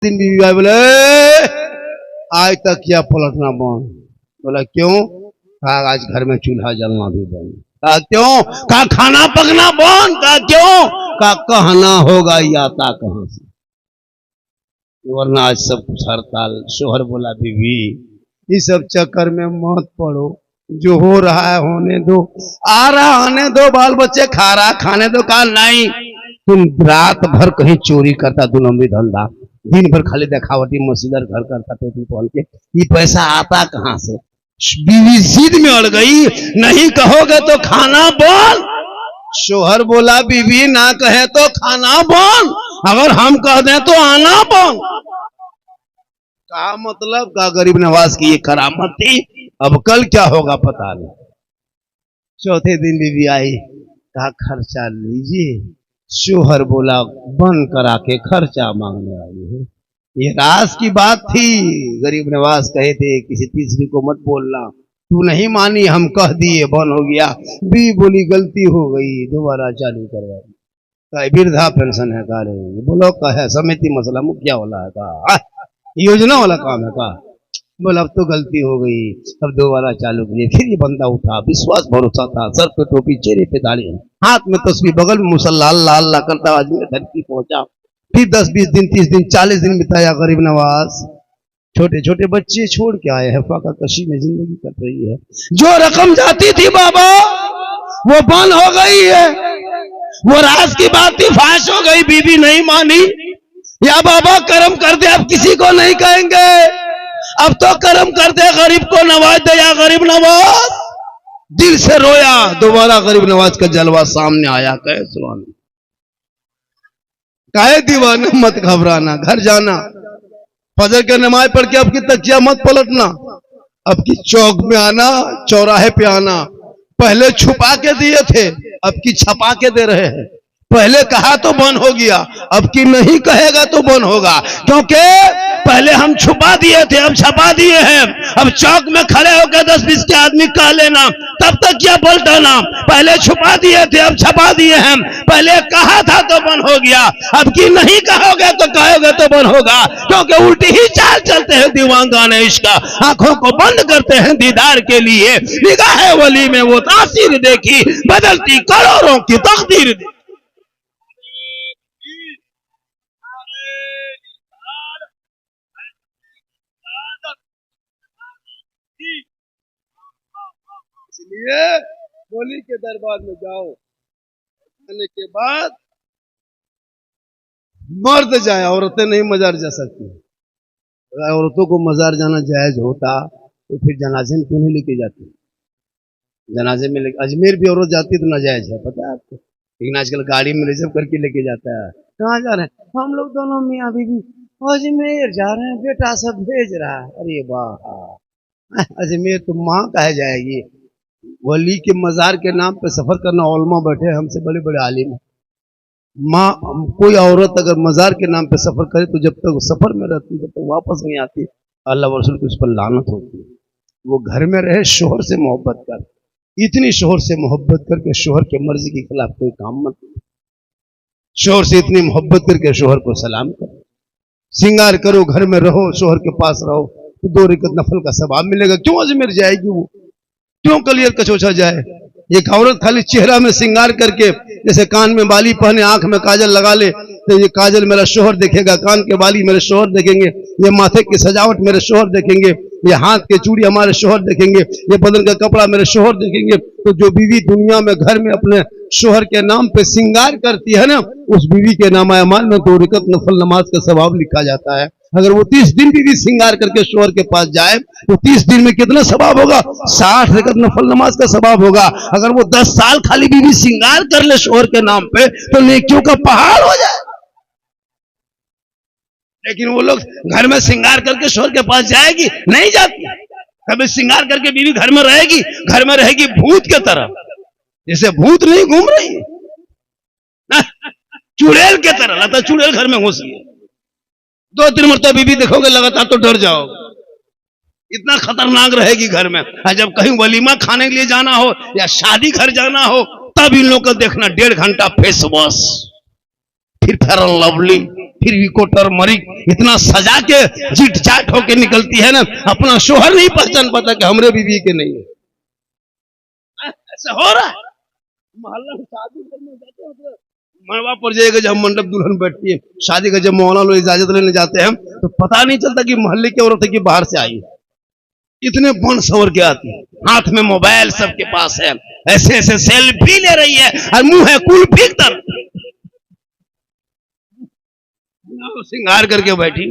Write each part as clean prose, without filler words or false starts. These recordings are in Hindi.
दिन बीवी आई बोले आज तक क्या पलटना बंद। बोला क्यों? कहा आज घर में चूल्हा जलना भी बंद। कहा क्यों? कहा खाना पकना बंद। कहा क्यों? कहा कहना होगा या आता कहां से, वरना आज सब कुछ हड़ताल। शोहर बोला बीवी इस सब चक्कर में मत पड़ो, जो हो रहा है होने दो, आ रहा आने दो, बाल बच्चे खा रहा खाने दो। कहा नहीं, तुम रात भर कहीं चोरी करता, दो नंबरी धंधा, दिन भर खाली दिखावटी मसीदर घर करता टोपी पहन के, ये पैसा आता कहां से? बीवी जिद में अड़ गई, नहीं कहोगे तो खाना बंद। शोहर बोला बीवी ना कहे तो खाना बंद, अगर हम कह दें तो आना बंद। कहा मतलब? का गरीब नवाज की ये करामत थी, अब कल क्या होगा पता नहीं। चौथे दिन बीवी आई, कहा खर्चा लीजिए। शोहर बोला बंद करा के खर्चा मांगने आई है। ये राज की बात थी। गरीब नवाज कहे थे किसी तीसरी को मत बोलना, तू नहीं मानी, हम कह दिए, बंद हो गया। बीवी बोली गलती हो गई, दोबारा चालू करवा। वृद्धा पेंशन है का? रही बोलो कहे समिति मसला मुखिया वाला है का, योजना वाला काम है का? बोला अब तो गलती हो गई, अब दोबारा चालू किए। फिर ये बंदा उठा, विश्वास भरोसा था, सर पे टोपी, चेहरे पे दाढ़ी, हाथ में तस्वीर, बगल में मुसल्ला, अल्लाह अल्लाह करता आदमी धरती पहुंचा। फिर 10-20 दिन, 30 दिन, 40 दिन बिताया गरीब नवाज। छोटे छोटे बच्चे छोड़ के आए हैं, फाका कशी में जिंदगी कट रही है। जो रकम जाती थी बाबा वो बंद हो गई है, वो राज की बात थी, फाश हो गई। बीबी नहीं मानी, या बाबा कर्म कर दे, अब किसी को नहीं कहेंगे, अब तो कर्म कर दे, गरीब को नवाज दे। या गरीब नवाज दिल से रोया, दोबारा गरीब नवाज का जलवा सामने आया। कहे सुभान, काहे दीवाना मत घबराना, घर जाना, फजर के नमाज पढ़ के अब की तकिया मत पलटना, अब की चौक में आना, चौराहे पे आना। पहले छुपा के दिए थे, अब की छपा के दे रहे हैं। पहले कहा तो बंद हो गया, अब की नहीं कहेगा तो बंद होगा, क्योंकि पहले हम छुपा दिए थे, अब छपा दिए हैं। अब चौक में खड़े होकर 10-20 के आदमी कह लेना, तब तक क्या पलटाना। पहले छुपा दिए थे, अब छपा दिए हैं। पहले कहा था तो बंद हो गया, अब की नहीं कहोगे तो कहोगे तो बंद होगा, क्योंकि उल्टी ही चाल चलते हैं दीवानगाने इश्क। आंखों को बंद करते हैं दीदार के लिए, निगाह वली में वो तासीर देखी, बदलती करोड़ों की तकदीर। इसलिए बोली के दरबार में जाओ, आने के बाद मर्द जाए, औरतें नहीं मजार जा सकती। अगर औरतों को मजार जाना जायज होता तो फिर जनाजे में क्यों नहीं लेके जाती? जनाजे में अजमेर भी औरत जाती तो नाजायज है, पता है आपको, लेकिन आजकल गाड़ी में रिजर्व करके लेके जाता है। कहाँ जा रहे हैं? हम लोग दोनों मियाँ बीवी अजमेर जा रहे हैं, बेटा सब भेज रहा है। अरे वाह, अजमेर तो माँ कहे जाएगी। वली के मजार के नाम पे सफर करना, उलमा बैठे हमसे बड़े बड़े आलिम। माँ, कोई औरत अगर मजार के नाम पे सफर करे तो जब तक सफर में रहती, जब तक वापस नहीं आती, अल्लाह रसूल की उस पर लानत होती है। वो घर में रहे, शोहर से मोहब्बत कर, इतनी शोहर से मोहब्बत करके शोहर के मर्जी के खिलाफ कोई काम मत करो। शोहर से इतनी मोहब्बत करके शोहर को सलाम करो, श्रृंगार करो, घर में रहो, शोहर के पास रहो, तो 2 रकात नफल का सवाब मिलेगा। क्यों अजमेर जाएगी वो? क्यों कलियर कचोचा जाए? एक औरत खाली चेहरा में श्रृंगार करके, जैसे कान में बाली पहने, आंख में काजल लगा ले, तो ये काजल मेरा शोहर देखेगा, कान के बाली मेरे शोहर देखेंगे, ये माथे की सजावट मेरे शोहर देखेंगे, ये हाथ के चूड़ी हमारे शोहर देखेंगे, ये बदन का कपड़ा मेरे शोहर देखेंगे। तो जो बीवी दुनिया में घर में अपने शोहर के नाम पे श्रृंगार करती है ना, उस बीवी के नाम अमाल में 2 रकात नफल नमाज का सवाब लिखा जाता है। अगर वो 30 दिन भी श्रृंगार करके शोहर के पास जाए तो 30 दिन में कितना सवाब होगा? 60 रकात नफल नमाज का सवाब होगा। अगर वो 10 साल खाली बीवी श्रृंगार कर ले शोहर के नाम पे तो नेकियों का पहाड़ हो जाए। लेकिन वो लोग घर में श्रृंगार करके शोहर के पास जाएगी? नहीं जाती। कभी श्रृंगार करके बीवी घर में रहेगी, घर में रहेगी भूत के तरह, जैसे भूत नहीं घूम रही है, चुड़ैल के तरह। लगता चुड़ैल घर में घुस गई, 2-3 मरतबा बीवी देखोगे लगातार तो डर जाओगे, इतना खतरनाक रहेगी घर में। जब कहीं वलीमा खाने के लिए जाना हो या शादी घर जाना हो, तब इन लोग को देखना 1.5 घंटा फेस वॉश, फिर फेयर एंड लवली, फिर भी कोटर मरिक इतना सजा के जीट चाट होके निकलती है ना, अपना शोहर नहीं पहचान पाता कि हमरे बीवी के नहीं है। ऐसा हो रहा है मोहल्ला में। शादी करने जाते हैं तो मरवा पर जाएगा, जब मंडप दुल्हन बैठती है शादी का, जब मौलाना लोग इजाजत लेने जाते हैं तो पता नहीं चलता कि मोहल्ले की औरत है कि बाहर से आई है। इतने बन सवर के आती है, हाथ में मोबाइल सबके पास है, ऐसे ऐसे सेल्फी ले रही है और मुंह है कुल्फी तर सिंगार करके बैठी।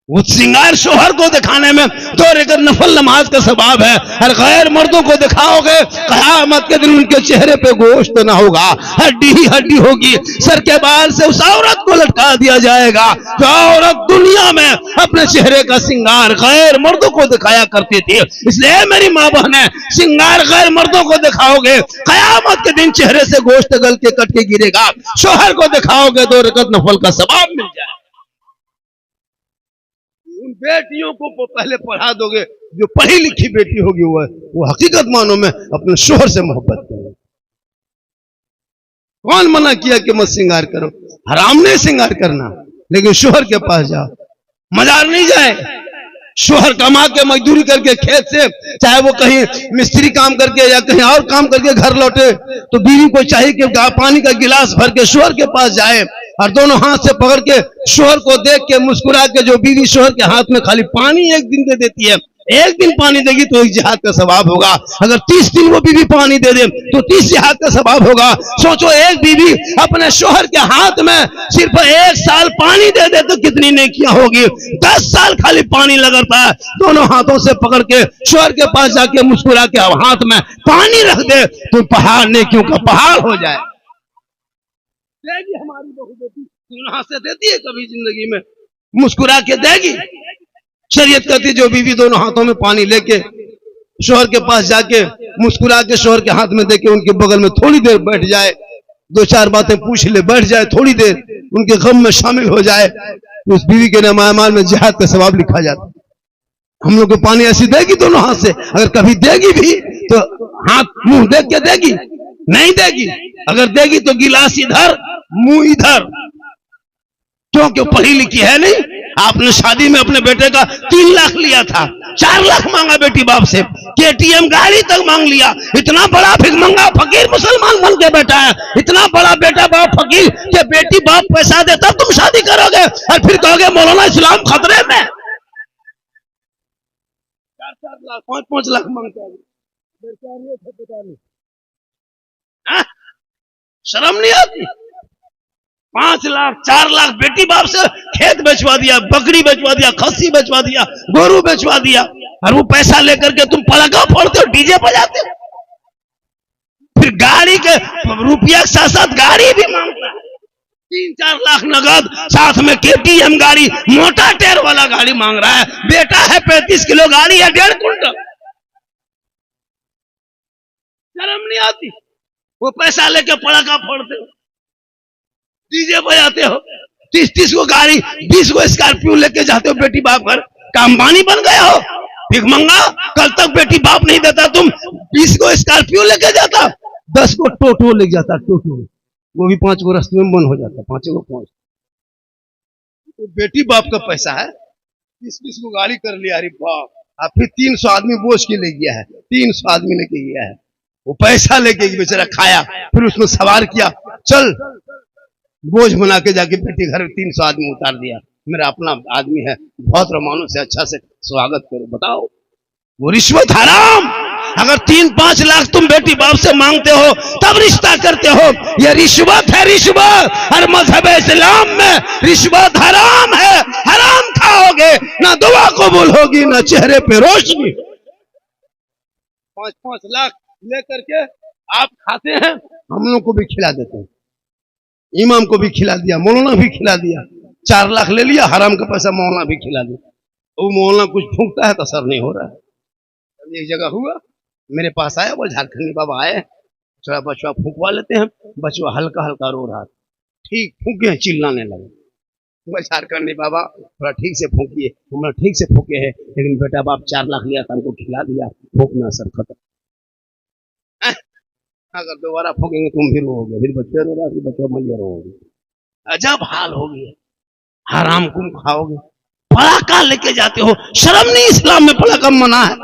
वो सिंगार शोहर को दिखाने में तो एक नफल नमाज का सवाब है, और गैर मर्दों को दिखाओगे क़यामत के दिन उनके चेहरे पे गोश्त ना होगा, हड्डी ही हड्डी होगी। सर के बाल से उस औरत को लटका दिया जाएगा जो औरत दुनिया में अपने चेहरे का सिंगार गैर मर्दों को दिखाया करती थी। इसलिए मेरी माँ बहने, सिंगार गैर मर्दों को दिखाओगे क़यामत के दिन चेहरे से गोश्त गल के कट के गिरेगा। शोहर को दिखाओगे 2 रकअत नफल का सवाब मिल जाए। उन बेटियों को पहले पढ़ा दोगे, जो पढ़ी लिखी बेटी होगी वो हकीकत मानो में अपने शोहर से मोहब्बत करो। कौन मना किया कि मत श्रृंगार करो? हराम नहीं श्रृंगार करना, लेकिन शोहर के पास जाओ, मजार नहीं जाए। शोहर कमा के मजदूरी करके खेत से, चाहे वो कहीं मिस्त्री काम करके या कहीं और काम करके घर लौटे, तो बीवी को चाहिए कि पानी का गिलास भर के शोहर के पास जाए और दोनों हाथ से पकड़ के शोहर को देख के मुस्कुरा के, जो बीवी शोहर के हाथ में खाली पानी एक दिन दे देती है, एक दिन पानी देगी तो 1 जिहाद का सवाब होगा। अगर 30 दिन वो बीवी पानी दे दे तो 30 जिहाद का सवाब होगा। सोचो, एक बीवी अपने शोहर के हाथ में सिर्फ 1 साल पानी दे दे तो कितनी नेकियां होगी। 10 साल खाली पानी लगाता है, दोनों हाथों से पकड़ के शोहर के पास जाके मुस्कुरा के हाथ में पानी रख दे तो पहाड़ नेकियों का पहाड़ हो जाए। देगी हमारी बहू बेटी, दोनों हाथ से देती है कभी जिंदगी में, मुस्कुरा के देगी। शरीयत कहती, जो बीवी दोनों हाथों में पानी लेके शोहर के पास जाके मुस्कुरा के शोहर के हाथ में देके उनके बगल में थोड़ी देर बैठ जाए, 2-4 बातें पूछ ले, बैठ जाए थोड़ी देर, उनके गम में शामिल हो जाए, तो उस बीवी के नामाल में जिहाद का सवाब लिखा जाता। हम लोग को पानी ऐसी देगी दोनों हाथ से, अगर कभी देगी भी तो हाथ मुंह देख के देगी, नहीं देगी। अगर देगी तो गिलास इधर मुंह इधर, क्योंकि पढ़ी लिखी है नहीं। आपने शादी में अपने बेटे का 3 लाख लिया था, 4 लाख मांगा बेटी बाप से, केटीएम गाड़ी तक मांग लिया। इतना बड़ा भिखमंगा फकीर मुसलमान बन के बैठा है, इतना बड़ा बेटा बाप फकीर कि बेटी बाप पैसा दे तब तुम शादी करोगे, और फिर कहोगे मौलाना इस्लाम खतरे में। 4-4 लाख 5-5 लाख मांगता है, शर्म नहीं आती? 5 लाख 4 लाख बेटी बाप से खेत बेचवा दिया, बकरी बेचवा दिया, खस्सी बेचवा दिया, गोरू बेचवा दिया, और वो पैसा लेकर के तुम पड़ाका फोड़ते हो, डीजे बजाते हो। फिर गाड़ी के रुपया के साथ साथ गाड़ी भी मांगता है, 3-4 लाख नगद, साथ में केटीएम गाड़ी, मोटा टायर वाला गाड़ी मांग रहा है। बेटा है 35 किलो, गाड़ी है 1.5 कुंटल। शर्म नहीं आती? वो पैसा लेके पड़ाका फोड़ते हो, डीजे बजाते हो, 30-30 को गाड़ी, 20 को स्कॉर्पियो लेके जाते हो बेटी बाप घर। अंबानी बन गए हो भिखमंगा? कल तक बेटी बाप नहीं देता, तुम 20 को स्कॉर्पियो लेके जाता, 10 को टोटो लेके जाता, टोटो, वो भी 5 को रास्ते में बंद हो जाता, 5 को पहुंच। तो बेटी बाप का पैसा है, 20-20 को गाड़ी कर लिया, अरे बाप। अब फिर 300 आदमी बोझ के ले गया है, 300 आदमी लेके गया है, वो पैसा लेके बेचारा खाया, फिर उसमें सवार किया, चल बोझ बना के जाके बेटी घर 300 आदमी उतार दिया। मेरा अपना आदमी है, बहुत रमानों से अच्छा से स्वागत करो। बताओ, वो रिश्वत हराम। अगर 3-5 लाख तुम बेटी बाप से मांगते हो तब रिश्ता करते हो, ये रिश्वत है, रिश्वत। हर मजहब इस्लाम में रिश्वत हराम है, हराम खाओगे ना दुआ कबूल होगी ना चेहरे पे रोशनी। 5-5 लाख लेकर के आप खाते हैं, हम लोग को भी खिला देते हैं, इमाम को भी खिला दिया, मौलाना भी खिला दिया। 4 लाख ले लिया, हराम का पैसा मौलाना भी खिला दिया। वो मौलाना कुछ फूंकता है तो असर नहीं हो रहा है। एक जगह हुआ, मेरे पास आया, वो झारखंडी बाबा आए, थोड़ा बचवा फूंकवा लेते हैं, बचवा हल्का हल्का रो रहा था, ठीक फूंके हैं, चिल्लाने लगे। झारखंडी बाबा थोड़ा ठीक से फूंकिए, हमने ठीक से फूके है, लेकिन बेटा बाप 4 लाख लिया था, हमको खिला दिया, फूकना असर खत्म। अगर दोबारा फूकेंगे तुम फिर रोगे, फिर बच्चे रो रहा, फिर बच्चा मैया रोगे। अजब हाल हो गया। हराम तुम खाओगे, पड़ाका लेके जाते हो, शर्म नहीं? इस्लाम में पड़ाका मना है,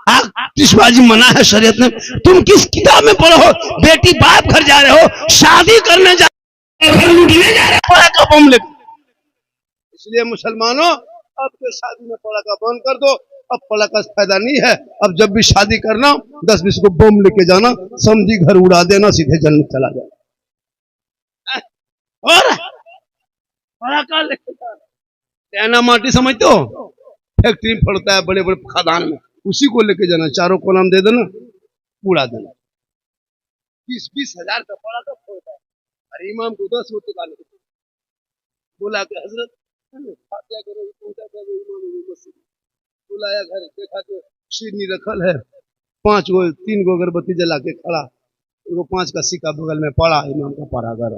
आतिशबाजी मना है शरीयत में। तुम किस किताब में पढ़ो हो? बेटी बाप घर जा रहे हो, शादी करने जा रहे हो, घर लूटने जा रहे हो, पड़ाका बम लेके। इसलिए मुसलमानों, अब के शादी में पड़ाका बंद कर दो। अब पड़ाका से फायदा नहीं है। अब जब भी शादी करना 10-20 को बम लेके जाना, समझी घर उड़ा देना, सीधे जन्नत चला जाए। और पड़ाका लेके जाना, माटी समझते हो, फैक्ट्री में पड़ता है, बड़े बड़े खदान में, उसी को लेके जाना, चारों को नाम दे देना, उड़ा देना। 20-20 हजार का पड़ाका फोड़ता है। अरे इमाम को 10 रुपये का बोला कि हजरत बुलाया घर, देखा तो शीरनी रखल है, 3 गो अगरबत्ती जला के खड़ा, 5 का सिक्का बगल में पड़ा, इमाम का पड़ा घर।